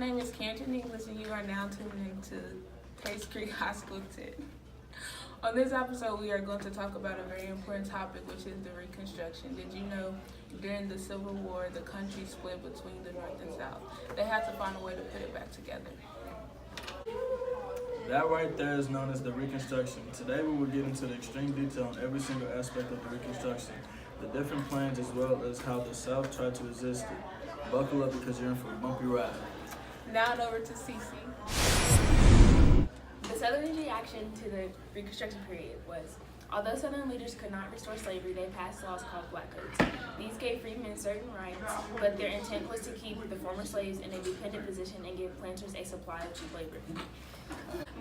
name is Canton English, and you are now tuned into Taste Creek High School 10. On this episode, we are going to talk about a very important topic, which is the Reconstruction. Did you know during the Civil War, the country split between the North and South? They had to find a way to put it back together. That right there is known as the Reconstruction. Today we will get into the extreme detail on every single aspect of the Reconstruction, the different plans as well as how the South tried to resist it. Buckle up because you're in for a bumpy ride. Now over to Cece. The Southern reaction to the Reconstruction period was, although Southern leaders could not restore slavery, they passed laws called Black Codes. These gave freedmen certain rights, but their intent was to keep the former slaves in a dependent position and give planters a supply of cheap labor.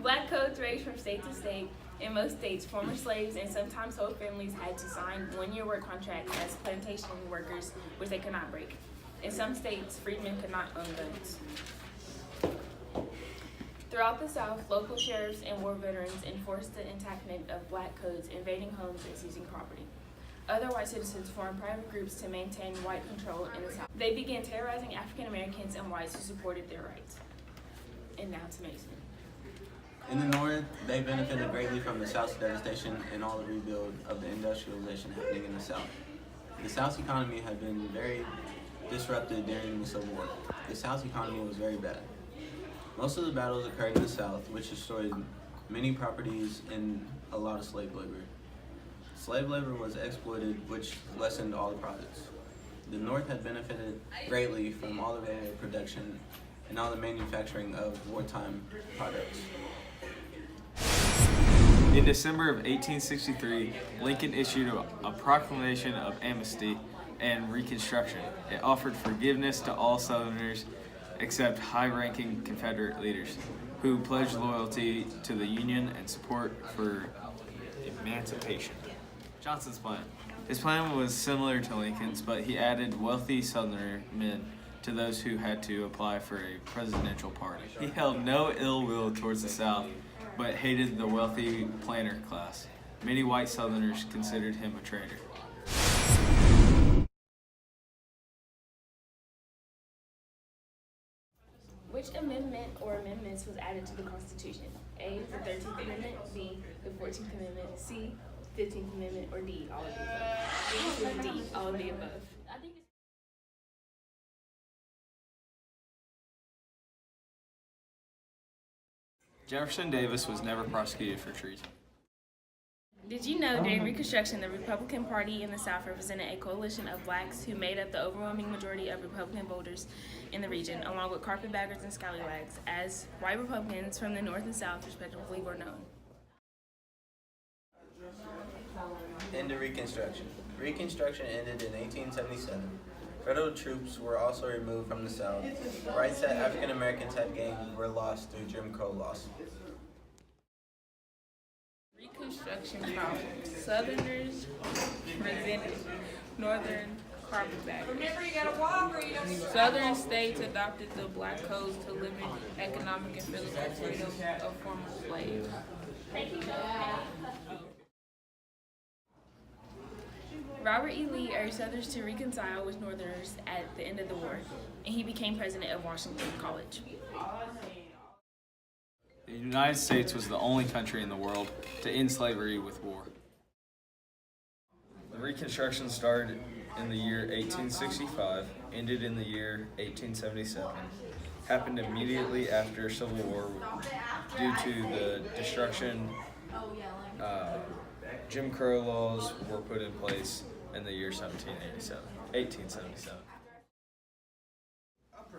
Black Codes ranged from state to state. In most states, former slaves and sometimes whole families had to sign one-year work contracts as plantation workers, which they could not break. In some states, freedmen could not own guns. Throughout the South, local sheriffs and war veterans enforced the enactment of Black Codes, invading homes and seizing property. Other white citizens formed private groups to maintain white control in the South. They began terrorizing African Americans and whites who supported their rights. And now to Mason. In the North, they benefited greatly from the South's devastation and all the rebuild of the industrialization happening in the South. The South's economy had been very disrupted during the Civil War. The South's economy was very bad. Most of the battles occurred in the South, which destroyed many properties and a lot of slave labor. Slave labor was exploited, which lessened all the profits. The North had benefited greatly from all the railroad production and all the manufacturing of wartime products. In December of 1863, Lincoln issued a proclamation of amnesty and Reconstruction. It offered forgiveness to all Southerners except high-ranking Confederate leaders who pledged loyalty to the Union and support for emancipation. Johnson's plan. His plan was similar to Lincoln's, but he added wealthy Southerner men to those who had to apply for a presidential pardon. He held no ill will towards the South, but hated the wealthy planter class. Many white Southerners considered him a traitor. Which amendment or amendments was added to the Constitution? A, the 13th Amendment, B, the 14th Amendment, C, 15th Amendment, or D, all of the above? D, all of the above. Jefferson Davis was never prosecuted for treason. Did you know during Reconstruction, the Republican Party in the South represented a coalition of blacks who made up the overwhelming majority of Republican voters in the region, along with carpetbaggers and scallywags, as white Republicans from the North and South respectively were known? Into Reconstruction. Reconstruction ended in 1877. Federal troops were also removed from the South. Rights that African Americans had gained were lost through Jim Crow laws. Reconstruction problems. Southerners resented Northern carpetbaggers. Remember, you gotta walk or you don't. Southern states adopted the Black Codes to limit economic and physical freedom of former slaves. Robert E. Lee urged Southerners to reconcile with Northerners at the end of the war, and he became president of Washington College. The United States was the only country in the world to end slavery with war. The Reconstruction started in the year 1865, ended in the year 1877, happened immediately after Civil War due to the destruction. Jim Crow laws were put in place in the year 1877.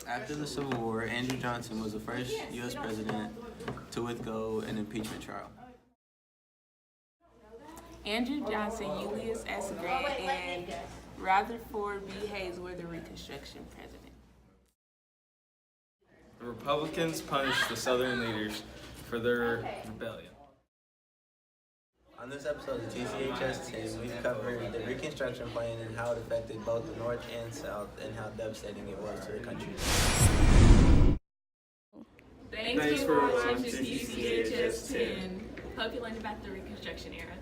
After the Civil War, Andrew Johnson was the first U.S. president to withgo an impeachment trial. Andrew Johnson, Ulysses S. Grant, and Rutherford B. Hayes were the Reconstruction president. The Republicans punished the Southern leaders for their rebellion. On this episode of TCHS10, we've covered the Reconstruction plan and how it affected both the North and South and how devastating it was to the country. Thanks for watching TCHS10. Hope you learned about the Reconstruction era.